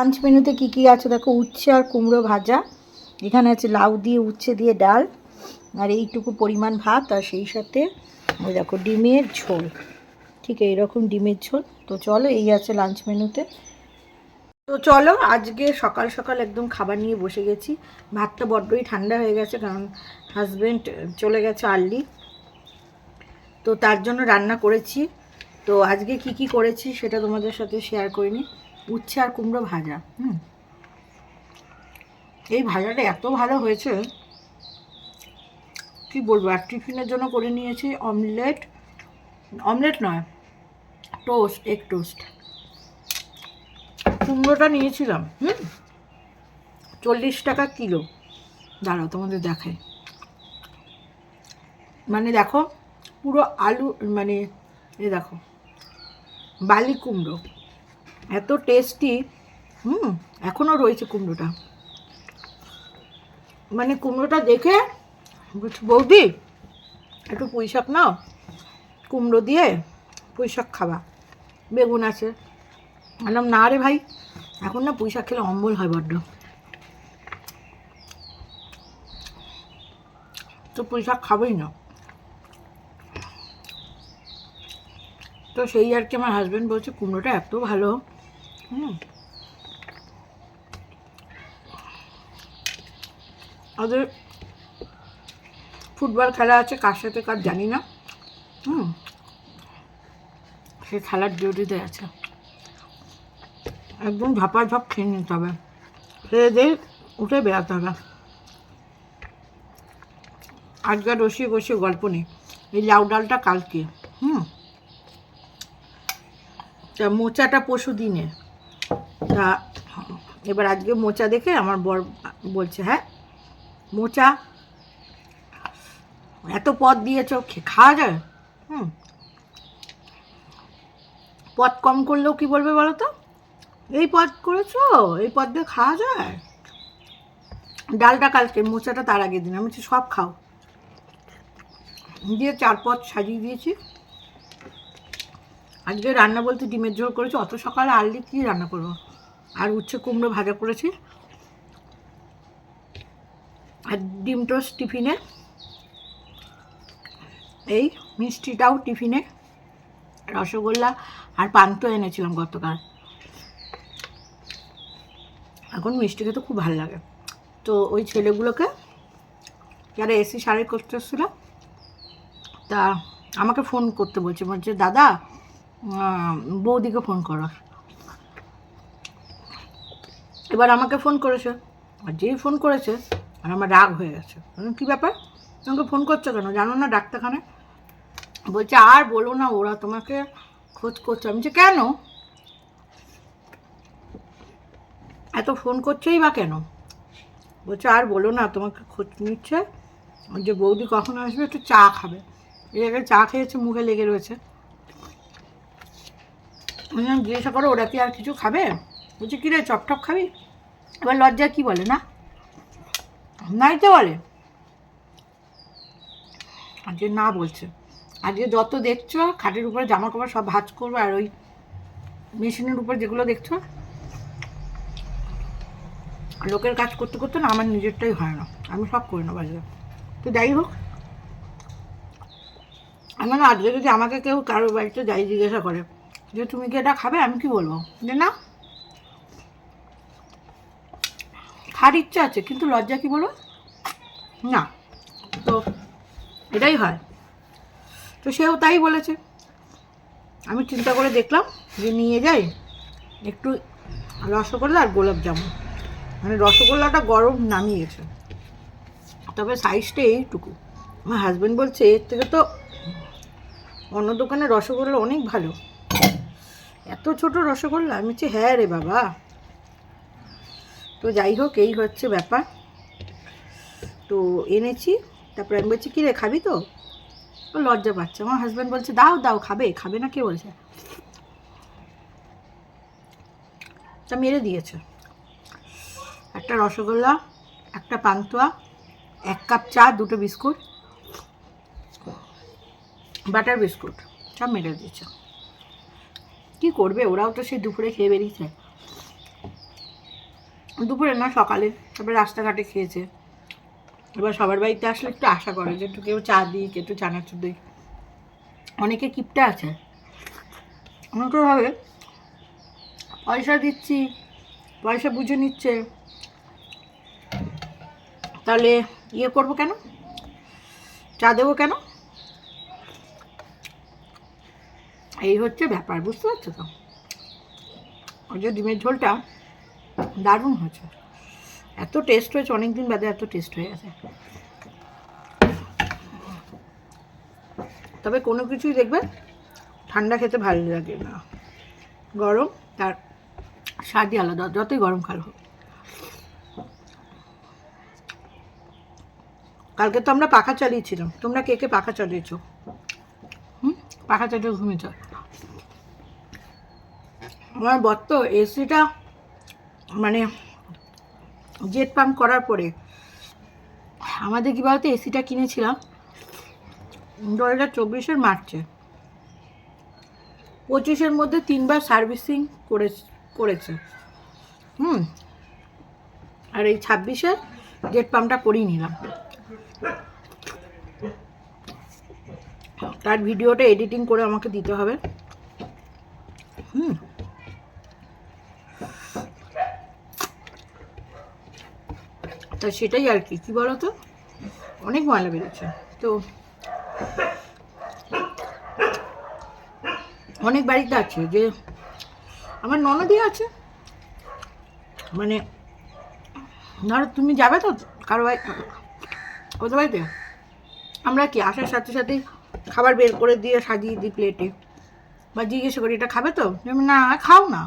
Lunch মেনুতে কী কী আছে দেখো, উচ্ছে আর কুমড়ো ভাজা, এখানে আছে লাউ দিয়ে উচ্ছে দিয়ে ডাল, আর এইটুকু পরিমাণ ভাত, আর সেই সাথে ওই দেখো ডিমের ঝোল, ঠিক এইরকম ডিমের ঝোল। তো চলো, এই আছে লাঞ্চ মেনুতে। তো চলো, আজকে সকাল সকাল একদম খাবার নিয়ে বসে গেছি। ভাতটা বড্ডই ঠান্ডা হয়ে গেছে, কারণ হাজব্যান্ড চলে গেছে আর্লি, তো তার জন্য রান্না করেছি। তো আজকে কি কি করেছি সেটা তোমাদের সাথে শেয়ার করিনি। উচ্ছে আর কুমড়ো ভাজা, এই ভাজাটা এত ভালো হয়েছে কি বলবো। আর টিফিনের জন্য করে নিয়েছি অমলেট, অমলেট নয়, টোস্ট, এগ টোস্ট। কুমড়োটা নিয়েছিলাম 40 টাকা কিলো। দাঁড়াও তোমাদের দেখাই, মানে দেখো পুরো আলু, মানে এই দেখো বালি কুমড়ো, এত টেস্টি। এখনও রয়েছে কুমড়োটা, মানে কুমড়োটা দেখে বৌদি একটু পুঁই শাক নাও, কুমড়ো দিয়ে পুঁই শাক খাবা, বেগুন আছে। বললাম না রে ভাই, এখন না পুঁই শাক খেলে অম্বল হয় বড্ড, তো পুঁই শাক খাবোই না। তো সেই আর কি, আমার হাজব্যান্ড বলছে কুমড়োটা এত ভালো। ওদের ফুটবল খেলা আছে, কার সাথে কার জানি না, সে খেলার ডিউটিতে আছে। একদম ঝাপাঝপ খেয়ে নিতে হবে, খেয়ে দিয়ে উঠে বেড়াতে হবে। আজকে বসিয়ে বসিয়ে গল্প নেই, এই লাউ ডালটা কালকে, তা মোচাটা পরশু দিনে, তা এবার আজকে মোচা দেখে আমার বর বলছে, হ্যাঁ মোচা এত পদ দিয়েছ, খাওয়া যায়? পদ কম করলেও কি বলবে বলো তো, এই পদ করেছো, এই পদ দিয়ে খাওয়া যায়? ডালটা কালকে, মোচাটা তার আগের দিন। আমি বলছি সব খাও, দিয়ে 4 পদ সাজিয়ে দিয়েছি। আজকে রান্না বলতে ডিমের ঝোল করেছি, অত সকালে আর্লি কী রান্না করবো, আর উচ্ছে কুমড়ো ভাজা করেছি, আর ডিম টোস্ট টিফিনে, এই মিষ্টিটাও টিফিনে, রসগোল্লা আর পান্তুয়া এনেছিলাম গতকাল। এখন মিষ্টি খেতে খুব ভালো লাগে। তো ওই ছেলেগুলোকে যারা এসি সারাই করতে এসেছিলো, তা আমাকে ফোন করতে বলছে, বলছে দাদা বৌদিকে ফোন করো। এবার আমাকে ফোন করেছে, আর যেই ফোন করেছে আর আমার রাগ হয়ে গেছে। কী ব্যাপার, তোমাকে ফোন করছো কেন, জানো না ডাক্তারখানায়? বলছে আর বলো না, ওরা তোমাকে খোঁজ করছে। আমি বলছি কেন, এত ফোন করছেই বা কেন? বলছে আর বলো না, তোমাকে খোঁজ নিচ্ছে, যে বৌদি কখন আসবে, একটু চা খাবে। এর আগে চা খেয়েছে, মুখে লেগে রয়েছে। জিজ্ঞাসা করো ওরা কি আর কিছু খাবে? বলছে কী রে, চপটপ খাবি? এবার লজ্জা কি বলে না, নাইতে বলে। আজকে না বলছে, আজকে যত দেখছো খাটের উপরে জামা কাপড় সব ভাঁজ করবে, আর ওই মেশিনের উপর যেগুলো দেখছো, লোকের কাজ করতে করতে না আমার নিজেরটাই হয় না, আমি সব করি না বাজারে। তো যাই হোক, আমি না আজকে যদি আমাকে কেউ কারোর বাড়িতে যাই জিজ্ঞাসা করে যে তুমি কি এটা খাবে, আমি কি বলবো, যে না খাওয়ার ইচ্ছা আছে, কিন্তু লজ্জা কি বলবো না। তো এটাই হয়। তো সেও তাই বলেছে। আমি চিন্তা করে দেখলাম যে নিয়ে যাই একটু রসগোল্লা আর গোলাপ জামুন, মানে রসগোল্লাটা গরম নামিয়েছে, তবে সাইজটা এইটুকু। আমার হাজব্যান্ড বলছে এর থেকে তো অন্য দোকানের রসগোল্লা অনেক ভালো, এত ছোট রসগোল্লা। আমি বলছি হ্যাঁ রে বাবা। তো যাই হোক, এই হচ্ছে ব্যাপার। তো এনেছি, তারপরে আমি বলছি কী রে খাবি তো? ও লজ্জা পাচ্ছে। আমার হাজব্যান্ড বলছে দাও দাও, খাবে, খাবে না কে বলছে? তা মেরে দিয়েছে। একটা রসগোল্লা, একটা পান্তুয়া, 1 কাপ চা, 2টো বিস্কুট, বাটার বিস্কুট, সব মেরে দিয়েছে। কী করবে, ওরাও তো সেই দুপুরে খেয়ে বেরিয়েছে। দুপুরে না, সকালে, তারপরে রাস্তাঘাটে খেয়েছে। এবার সবার বাড়িতে আসলে একটু আশা করে যে একটু কেউ চা দিই, কেউ একটু চানাচুর দিই। অনেকে কিপটা আছে, অনেকে ভাবে পয়সা দিচ্ছি, পয়সা বুঝে নিচ্ছে, তাহলে ইয়ে করবো কেন, চা দেবো কেন, এই হচ্ছে ব্যাপার, বুঝতে পারছো তো? ওই যে ডিমের ঝোলটা দারুণ হয়েছে, এত টেস্ট হয়েছে, অনেকদিন বাদে এত টেস্ট হয়ে গেছে। তবে কোনো কিছুই দেখবে ঠান্ডা খেতে ভালো লাগে না, গরম তার স্বাদই আলাদা, যতই গরম খাল হোক। কালকে তো আমরা পাখা চালিয়েছিলাম, তোমরা কে কে পাখা চালিয়েছো? পাখা চালিয়ে ঘুমিয়েছ? আমার বর তো এসিটা মানে জেট পাম্প করার পরে, আমাদের কি বলতো, এসিটা কিনেছিলাম 2024 মার্চে, 25 মধ্যে 3বার সার্ভিসিং করেছে। আর এই 26 জেট পাম্পটা করিয়ে নিলাম। তার ভিডিওটা এডিটিং করে আমাকে দিতে হবে। তা সেটাই আর কি বলো তো, অনেক ময়লা বেরোচ্ছে। তো অনেক বাড়িতে আছে যে, আমার ননদই আছে, মানে ধরো তুমি যাবে তো কারো ওদের বাড়িতে, আমরা কি আসার সাথে সাথেই খাবার বের করে দিয়ে সাজিয়ে দিই প্লেটে, বা জিজ্ঞেস করি এটা খাবে তো, না খাও না,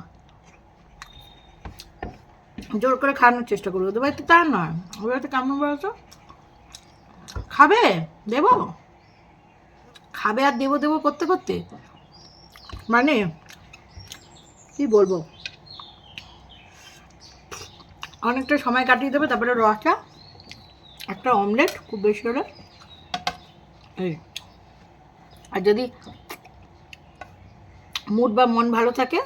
জোর করে খাওয়ানোর চেষ্টা করি। ওদের বাড়িতে তা নয়, ওদের বাড়িতে কেমন বলতো, খাবে দেবো, খাবে আর দেবো দেবো করতে করতে মানে কি বলবো, অনেকটা সময় কাটিয়ে দেবে, তারপরে রচা, একটা অমলেট খুব বেশি হলে এই। আর যদি মুড বা মন ভালো থাকে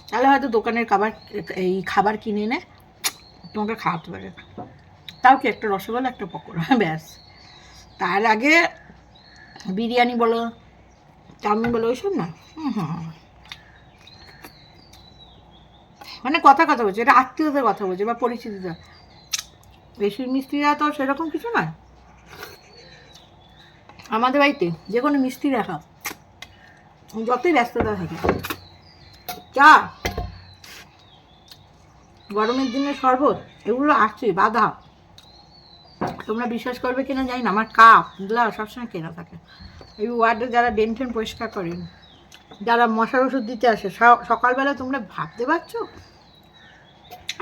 তাহলে হয়তো দোকানের খাবার কিনে এনে তোমাকে খাওয়াতে পারে, তাও কি একটা রসগোল্লা, একটা পকোড়া, ব্যাস। তার আগে বিরিয়ানি বলো, চাউমিন বলো, ওইসব না। মানে কথা বলছে, এটা আত্মীয়দের কথা বলছে বা পরিচিতিটা, বেশি মিস্ত্রিরা তো সেরকম কিছু নয়। আমাদের বাড়িতে যে কোনো মিষ্টি রাখা, যতই ব্যস্ততা থাকে, চা, গরমের দিনে শরবত, এগুলো আসছে বাধা। তোমরা বিশ্বাস করবে কিনা জানি না, আমার কাপ গ্লাস সবসময় কেনা থাকে। এই ওয়ার্ডে যারা ডেন্টেন পরিষ্কার করেন, যারা মশার ওষুধ দিতে আসে সকালবেলা, তোমরা ভাবতে পারছো?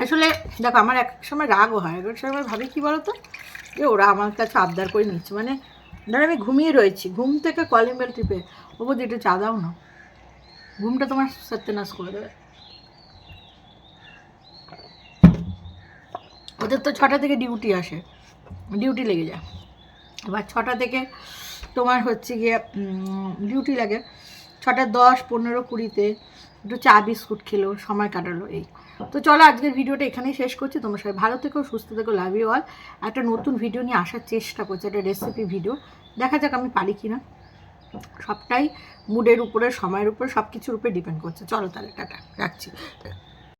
আসলে দেখো, আমার এক সময় রাগও হয়, এক সময় ভাবি কী বলো তো, যে ওরা আমার কাছে আবদার করে নিচ্ছে, মানে ধরো আমি ঘুমিয়ে রয়েছি, ঘুম থেকে কলিং বেল টিপে ওপর দিয়ে একটু চা দাও না, ঘুমটা তোমার সত্যনাশ করে দেবে। ওদের তো 6টা থেকে ডিউটি লেগে যায়, এবার 6টা থেকে তোমার হচ্ছে গিয়ে ডিউটি লাগে, 6টা 10, 15, 20-তে একটু চা বিস্কুট খেলো, সময় কাটালো এই। তো চলো আজকের ভিডিওটা এখানেই শেষ করছি। তোমরা সবাই ভালো থেকো, সুস্থ থেকো, লাভ ইউ অল। একটা নতুন ভিডিও নিয়ে আসার চেষ্টা করছি, একটা রেসিপি ভিডিও, দেখা যাক আমি পারি কিনা। সবটাই মুডের উপরে, সময়ের উপরে, সব কিছুর উপরে ডিপেন্ড করছে। চলো তাহলে টাটা, রাখছি।